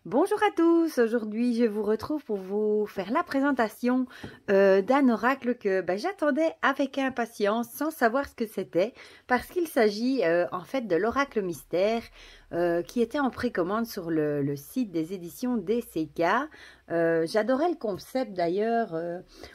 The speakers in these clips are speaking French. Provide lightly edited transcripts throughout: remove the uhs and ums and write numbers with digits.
Bonjour à tous, aujourd'hui je vous retrouve pour vous faire la présentation d'un oracle que j'attendais avec impatience sans savoir ce que c'était parce qu'il s'agit en fait de l'oracle mystère qui était en précommande sur le site des éditions DCK. J'adorais le concept d'ailleurs,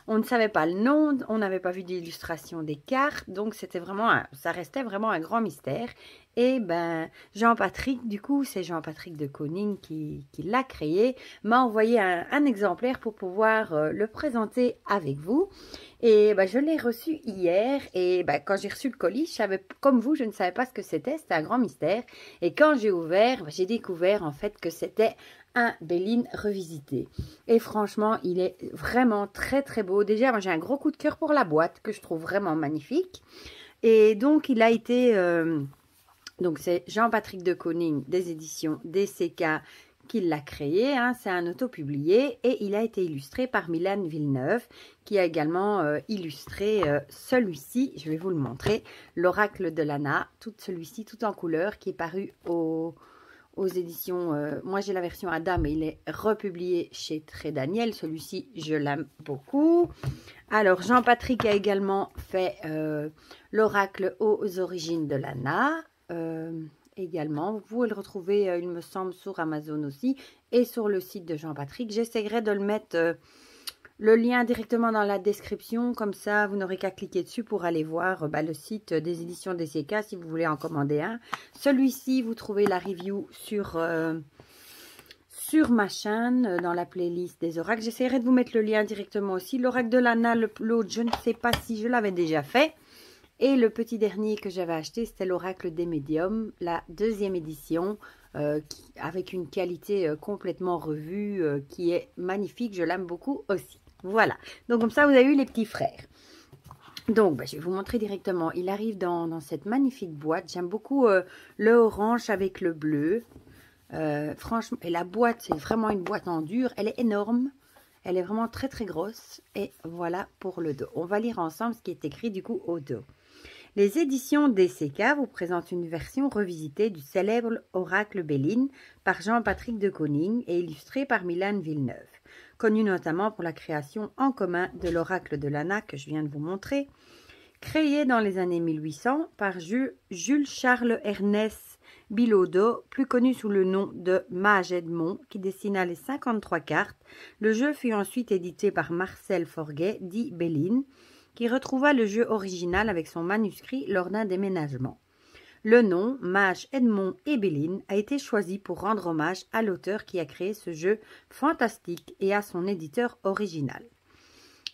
on ne savait pas le nom, on n'avait pas vu d'illustration des cartes, donc c'était vraiment, ça restait vraiment un grand mystère. Et Jean-Patrick, du coup, c'est Jean-Patrick de Koning qui l'a créé, m'a envoyé un exemplaire pour pouvoir le présenter avec vous. Et je l'ai reçu hier et quand j'ai reçu le colis, je savais, comme vous, je ne savais pas ce que c'était un grand mystère. Et quand j'ai ouvert, j'ai découvert en fait que c'était un Béline revisité. Et franchement, il est vraiment très très beau. Déjà, moi j'ai un gros coup de cœur pour la boîte que je trouve vraiment magnifique. Et donc, il a été... Donc, c'est Jean-Patrick de Koning des éditions DCK qui l'a créé. C'est un auto-publié et il a été illustré par Mylène Villeneuve qui a également illustré celui-ci. Je vais vous le montrer. L'oracle de Lana. Tout celui-ci, tout en couleur, qui est paru aux éditions. Moi, j'ai la version Ada, mais il est republié chez Très Daniel. Celui-ci, je l'aime beaucoup. Alors, Jean-Patrick a également fait l'oracle aux origines de Lana. Également, vous pouvez le retrouver, il me semble, sur Amazon aussi et sur le site de Jean-Patrick. J'essaierai de le mettre le lien directement dans la description, comme ça vous n'aurez qu'à cliquer dessus pour aller voir le site des éditions DCK si vous voulez en commander un. Celui-ci, vous trouvez la review sur ma chaîne, dans la playlist des oracles. J'essaierai de vous mettre le lien directement aussi. L'oracle de Lana, l'autre, je ne sais pas si je l'avais déjà fait. Et le petit dernier que j'avais acheté, c'était l'oracle des médiums, la deuxième édition, avec une qualité complètement revue, qui est magnifique. Je l'aime beaucoup aussi. Voilà. Donc, comme ça, vous avez eu les petits frères. Donc, je vais vous montrer directement. Il arrive dans cette magnifique boîte. J'aime beaucoup le orange avec le bleu. Franchement, et la boîte, c'est vraiment une boîte en dur. Elle est énorme. Elle est vraiment très, très grosse. Et voilà pour le dos. On va lire ensemble ce qui est écrit du coup au dos. Les éditions DCK vous présentent une version revisitée du célèbre oracle Béline par Jean-Patrick de Koning et illustré par Mylène Villeneuve, connu notamment pour la création en commun de l'oracle de Lana que je viens de vous montrer, créé dans les années 1800 par Jules Charles Ernest Billaudot, plus connu sous le nom de Mage Edmond, qui dessina les 53 cartes. Le jeu fut ensuite édité par Marcel Forguet, dit Béline, qui retrouva le jeu original avec son manuscrit lors d'un déménagement. Le nom, Mage Edmond et Béline, a été choisi pour rendre hommage à l'auteur qui a créé ce jeu fantastique et à son éditeur original.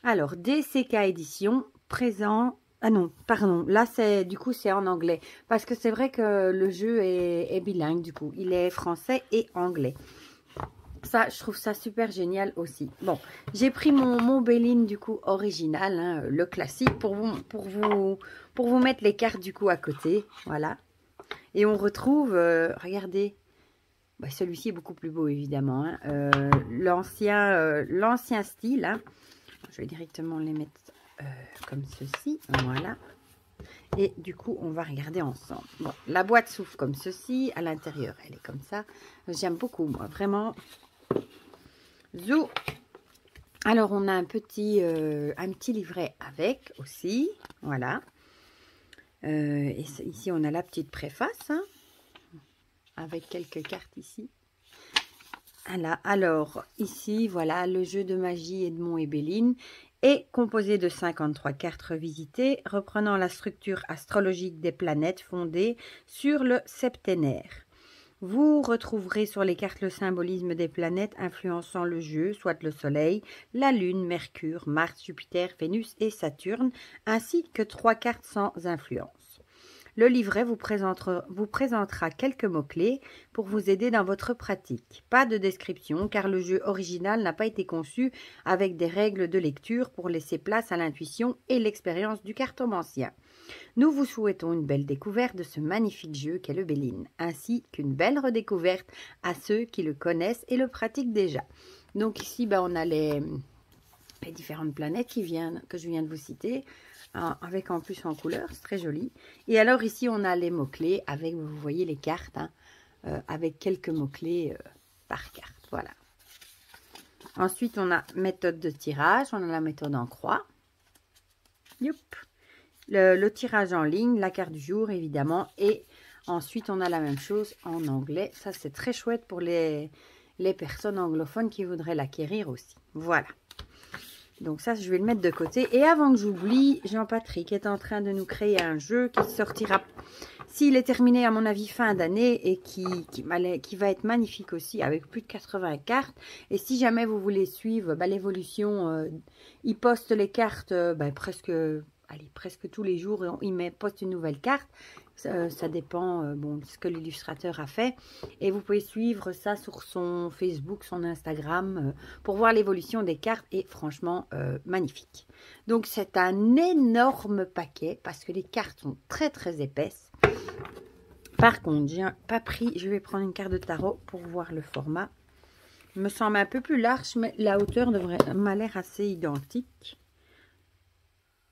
Alors, DCK Édition présent... Ah non, pardon, là c'est du coup c'est en anglais, parce que c'est vrai que le jeu est bilingue du coup, il est français et anglais. Ça, je trouve ça super génial aussi. Bon, j'ai pris mon Béline du coup original, le classique, pour vous mettre les cartes du coup à côté. Voilà. Et on retrouve, regardez, celui-ci est beaucoup plus beau évidemment. L'ancien style. Je vais directement les mettre comme ceci. Voilà. Et du coup, on va regarder ensemble. Bon, la boîte s'ouvre comme ceci. À l'intérieur, elle est comme ça. J'aime beaucoup, moi, vraiment. Zou. Alors, on a un petit livret avec aussi. Voilà. Et ici, on a la petite préface. Avec quelques cartes ici. Voilà. Alors, ici, voilà, le jeu de magie Edmond et Béline est composé de 53 cartes revisitées, reprenant la structure astrologique des planètes fondée sur le septénaire. Vous retrouverez sur les cartes le symbolisme des planètes influençant le jeu, soit le Soleil, la Lune, Mercure, Mars, Jupiter, Vénus et Saturne, ainsi que 3 cartes sans influence. Le livret vous présentera quelques mots-clés pour vous aider dans votre pratique. Pas de description car le jeu original n'a pas été conçu avec des règles de lecture pour laisser place à l'intuition et l'expérience du cartomancien. Nous vous souhaitons une belle découverte de ce magnifique jeu qu'est le Béline, ainsi qu'une belle redécouverte à ceux qui le connaissent et le pratiquent déjà. Donc ici, on a les différentes planètes que je viens de vous citer, avec en plus en couleur, c'est très joli. Et alors ici, on a les mots-clés, avec, vous voyez les cartes, avec quelques mots-clés par carte. Voilà. Ensuite, on a méthode de tirage. On a la méthode en croix. Youp. Le tirage en ligne, la carte du jour, évidemment. Et ensuite, on a la même chose en anglais. Ça, c'est très chouette pour les personnes anglophones qui voudraient l'acquérir aussi. Voilà. Donc ça, je vais le mettre de côté. Et avant que j'oublie, Jean-Patrick est en train de nous créer un jeu qui sortira, s'il est terminé à mon avis fin d'année, et qui va être magnifique aussi, avec plus de 80 cartes. Et si jamais vous voulez suivre l'évolution, il poste les cartes presque tous les jours. Il poste une nouvelle carte. Ça dépend de ce que l'illustrateur a fait. Et vous pouvez suivre ça sur son Facebook, son Instagram, pour voir l'évolution des cartes. Et franchement, magnifique. Donc, c'est un énorme paquet parce que les cartes sont très, très épaisses. Par contre, j'ai pas pris... Je vais prendre une carte de tarot pour voir le format. Il me semble un peu plus large, mais la hauteur m'a l'air assez identique.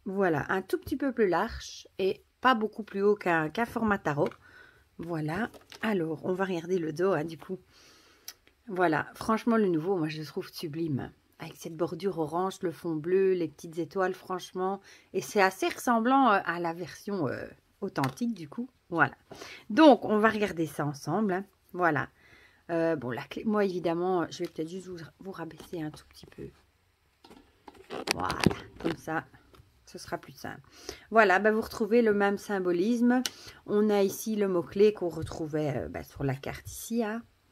Voilà, un tout petit peu plus large et pas beaucoup plus haut qu'un format tarot. Voilà. Alors, on va regarder le dos, du coup. Voilà. Franchement, le nouveau, moi, je le trouve sublime. Avec cette bordure orange, le fond bleu, les petites étoiles, franchement. Et c'est assez ressemblant à la version authentique, du coup. Voilà. Donc, on va regarder ça ensemble. Voilà. Bon, la clé, moi, évidemment, je vais peut-être juste vous rabaisser un tout petit peu. Voilà. Comme ça. Ce sera plus simple. Voilà, vous retrouvez le même symbolisme. On a ici le mot-clé qu'on retrouvait sur la carte ici.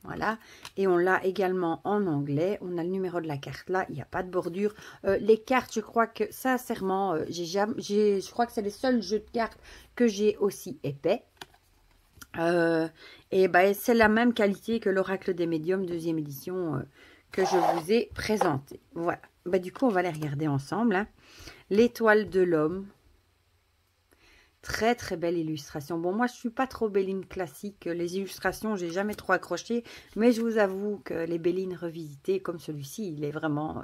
Voilà. Et on l'a également en anglais. On a le numéro de la carte là. Il n'y a pas de bordure. Les cartes, je crois que, sincèrement, je crois que c'est les seuls jeux de cartes que j'ai aussi épais. C'est la même qualité que l'Oracle des médiums, deuxième édition, que je vous ai présenté. Voilà. Du coup, on va les regarder ensemble. L'étoile de l'homme. Très, très belle illustration. Bon, moi, je suis pas trop Béline classique. Les illustrations, j'ai jamais trop accroché. Mais je vous avoue que les Bélines revisitées, comme celui-ci, il est vraiment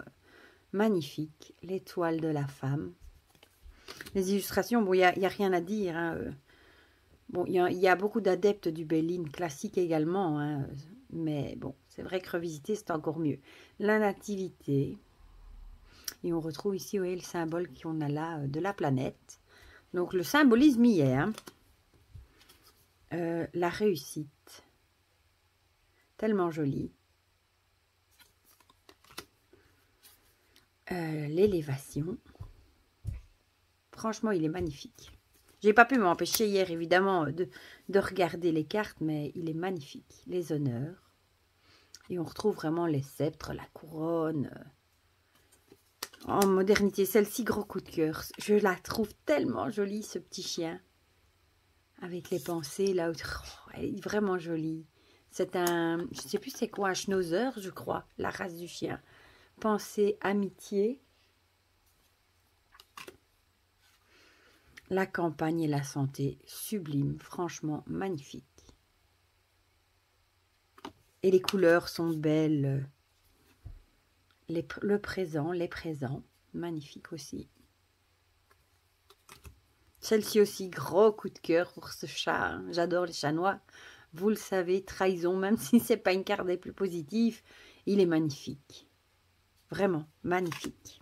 magnifique. L'étoile de la femme. Les illustrations, bon, il n'y a rien à dire. Bon, il y a beaucoup d'adeptes du Béline classique également. Mais bon, c'est vrai que revisiter, c'est encore mieux. La nativité. Et on retrouve ici, vous voyez, le symbole qu'on a là de la planète. Donc, le symbolisme y est. La réussite. Tellement jolie. L'élévation. Franchement, il est magnifique. J'ai pas pu m'empêcher hier, évidemment, de regarder les cartes, mais il est magnifique. Les honneurs. Et on retrouve vraiment les sceptres, la couronne... En modernité, celle-ci, gros coup de cœur. Je la trouve tellement jolie, ce petit chien. Avec les pensées, là. Elle est vraiment jolie. C'est un... Je ne sais plus c'est quoi, un schnauzer, je crois. La race du chien. Pensée, amitié. La campagne et la santé. Sublime. Franchement, magnifique. Et les couleurs sont belles. Le présent, les présents, magnifique aussi. Celle-ci aussi, gros coup de cœur pour ce chat. J'adore les chats noirs. Vous le savez, trahison, même si c'est pas une carte des plus positives, il est magnifique. Vraiment, magnifique.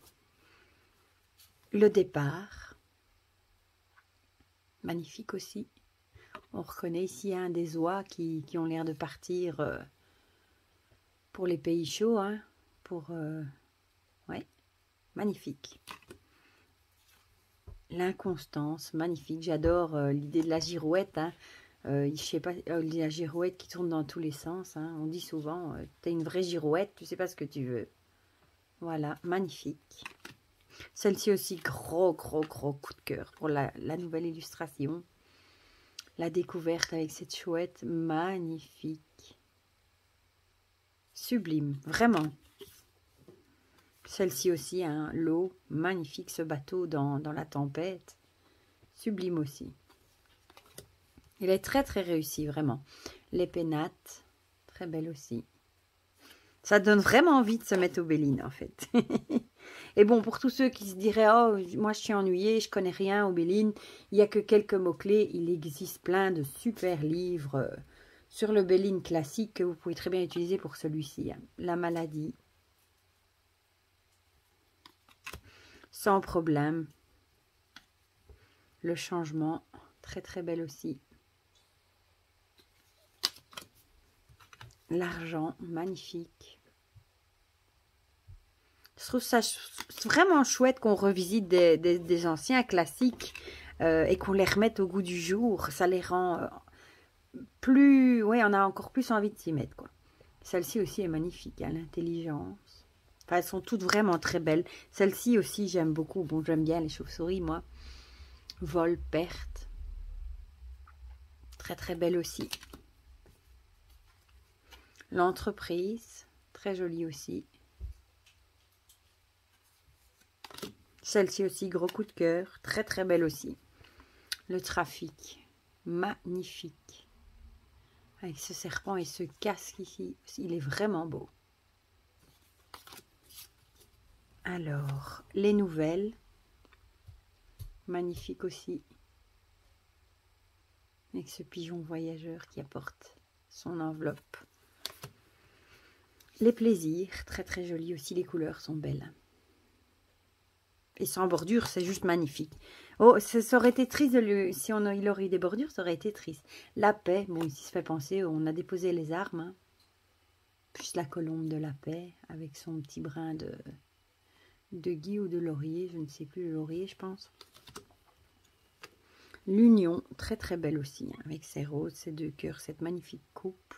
Le départ. Magnifique aussi. On reconnaît ici des oies qui ont l'air de partir pour les pays chauds, ouais, magnifique. L'inconstance, magnifique. J'adore l'idée de la girouette. Je sais pas, la girouette qui tourne dans tous les sens. On dit souvent, tu es une vraie girouette, tu sais pas ce que tu veux. Voilà, magnifique. Celle-ci aussi, gros coup de cœur pour la nouvelle illustration. La découverte avec cette chouette, magnifique. Sublime, vraiment. Celle-ci aussi, l'eau, magnifique, ce bateau dans la tempête. Sublime aussi. Il est très réussi, vraiment. Les pénates, très belle aussi. Ça donne vraiment envie de se mettre aux Bélines, en fait. Et bon, pour tous ceux qui se diraient, oh, moi je suis ennuyée, je connais rien aux Bélines, il n'y a que quelques mots-clés. Il existe plein de super livres Sur le Béline classique que vous pouvez très bien utiliser pour celui-ci. Hein. La maladie. Sans problème. Le changement. Très très belle aussi. L'argent. Magnifique. Je trouve ça vraiment chouette qu'on revisite des anciens classiques et qu'on les remette au goût du jour. Ça les rend plus... Oui, on a encore plus envie de s'y mettre, quoi. Celle-ci aussi est magnifique, hein, l'intelligence. Enfin, elles sont toutes vraiment très belles. Celle-ci aussi, j'aime beaucoup. Bon, j'aime bien les chauves-souris, moi. Vol, perte. Très, très belle aussi. L'entreprise. Très jolie aussi. Celle-ci aussi, gros coup de cœur. Très, très belle aussi. Le trafic. Magnifique. Avec ce serpent et ce casque ici. Il est vraiment beau. Alors, les nouvelles. Magnifique aussi. Avec ce pigeon voyageur qui apporte son enveloppe. Les plaisirs. Très, très joli aussi. Les couleurs sont belles. Et sans bordure, c'est juste magnifique. Oh, ça aurait été triste si il aurait eu des bordures, ça aurait été triste. La paix, bon, ici, ça fait penser, on a déposé les armes. Hein. Plus la colombe de la paix, avec son petit brin de gui ou de laurier, je ne sais plus, le laurier, je pense. L'union, très très belle aussi, hein, avec ses roses, ses deux cœurs, cette magnifique coupe.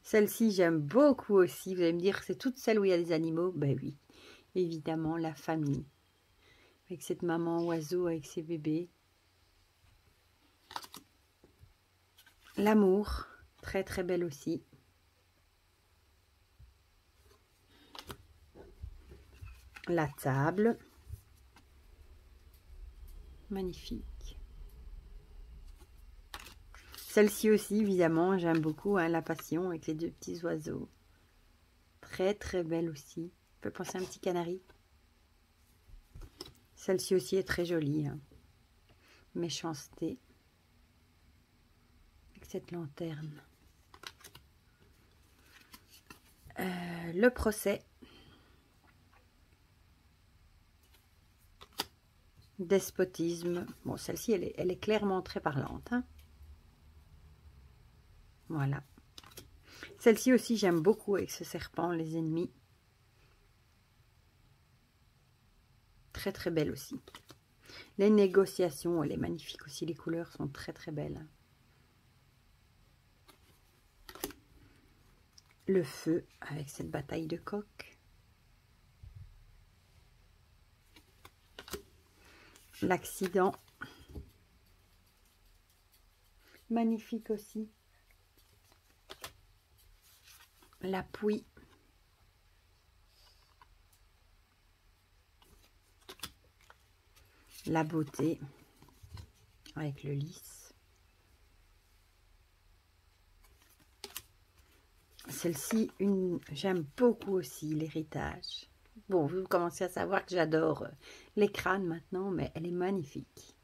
Celle-ci, j'aime beaucoup aussi. Vous allez me dire, c'est toutes celles où il y a des animaux. Ben oui, évidemment, la famille. Avec cette maman oiseau, avec ses bébés. L'amour, très très belle aussi. La table. Magnifique. Celle-ci aussi, évidemment, j'aime beaucoup, hein, la passion avec les deux petits oiseaux. Très, très belle aussi. On peut penser à un petit canari. Celle-ci aussi est très jolie. Hein. Méchanceté. Avec cette lanterne. Le procès. Despotisme. Bon, celle-ci, elle est clairement très parlante. Hein. Voilà. Celle-ci aussi, j'aime beaucoup avec ce serpent, les ennemis. Très, très belle aussi. Les négociations, elle est magnifique aussi. Les couleurs sont très, très belles. Le feu, avec cette bataille de coq. L'accident. Magnifique aussi. L'appui. La beauté. Avec le lys. Celle-ci, j'aime beaucoup aussi l'héritage. Bon, vous commencez à savoir que j'adore les crânes maintenant, mais elle est magnifique.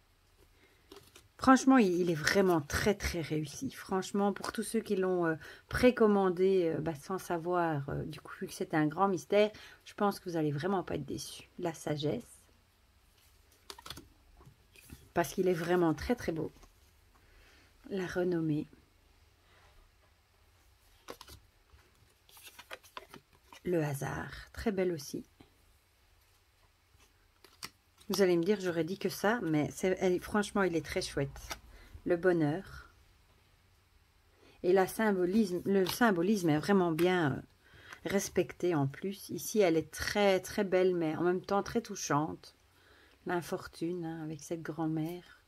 Franchement, il est vraiment très très réussi. Franchement, pour tous ceux qui l'ont précommandé sans savoir, du coup, vu que c'était un grand mystère, je pense que vous n'allez vraiment pas être déçus. La sagesse. Parce qu'il est vraiment très très beau. La renommée. Le hasard. Très belle aussi. Vous allez me dire, j'aurais dit que ça, mais franchement, il est très chouette. Le bonheur. Et le symbolisme est vraiment bien respecté en plus. Ici, elle est très, très belle, mais en même temps très touchante. L'infortune, hein, avec cette grand-mère.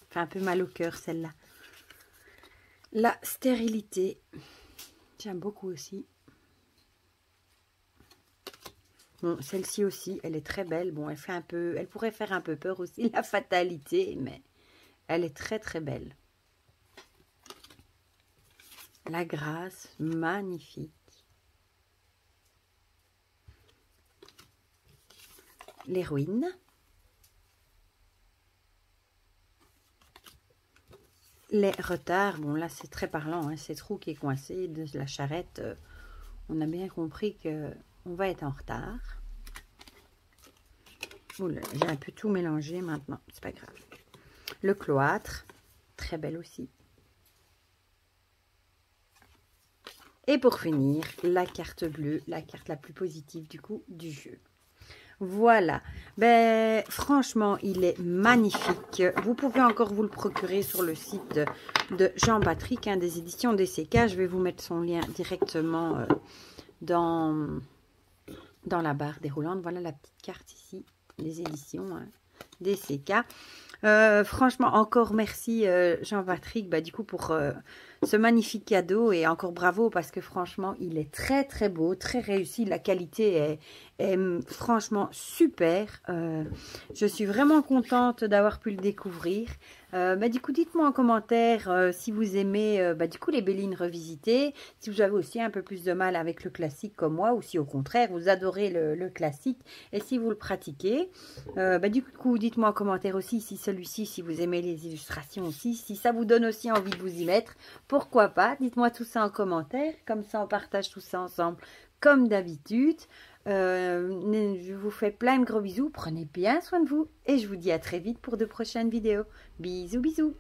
Fait un peu mal au cœur, celle-là. La stérilité. J'aime beaucoup aussi. Bon, celle-ci aussi, elle est très belle. Bon, elle pourrait faire un peu peur aussi, la fatalité, mais elle est très très belle. La grâce, magnifique. L'héroïne. les retards. Bon, là, c'est très parlant, hein, cette roue qui est coincée de la charrette. On a bien compris que on va être en retard. Oula, j'ai un peu tout mélangé maintenant, c'est pas grave. Le cloître, très belle aussi. Et pour finir, la carte bleue, la carte la plus positive du coup du jeu. Voilà, ben franchement, il est magnifique. Vous pouvez encore vous le procurer sur le site de Jean-Patrick, hein, des éditions DCK. Je vais vous mettre son lien directement dans la barre déroulante. Voilà la petite carte ici, des éditions hein, DCK. Franchement, encore merci Jean-Patrick du coup pour ce magnifique cadeau et encore bravo parce que franchement il est très très beau, très réussi, la qualité est franchement super. Je suis vraiment contente d'avoir pu le découvrir. Du coup dites-moi en commentaire si vous aimez du coup les Bélines revisitées, si vous avez aussi un peu plus de mal avec le classique comme moi ou si au contraire vous adorez le classique et si vous le pratiquez. Du coup dites-moi en commentaire aussi si celui-ci, si vous aimez les illustrations aussi, si ça vous donne aussi envie de vous y mettre, pourquoi pas, dites-moi tout ça en commentaire, comme ça on partage tout ça ensemble comme d'habitude. Je vous fais plein de gros bisous, prenez bien soin de vous et je vous dis à très vite pour de prochaines vidéos. Bisous bisous.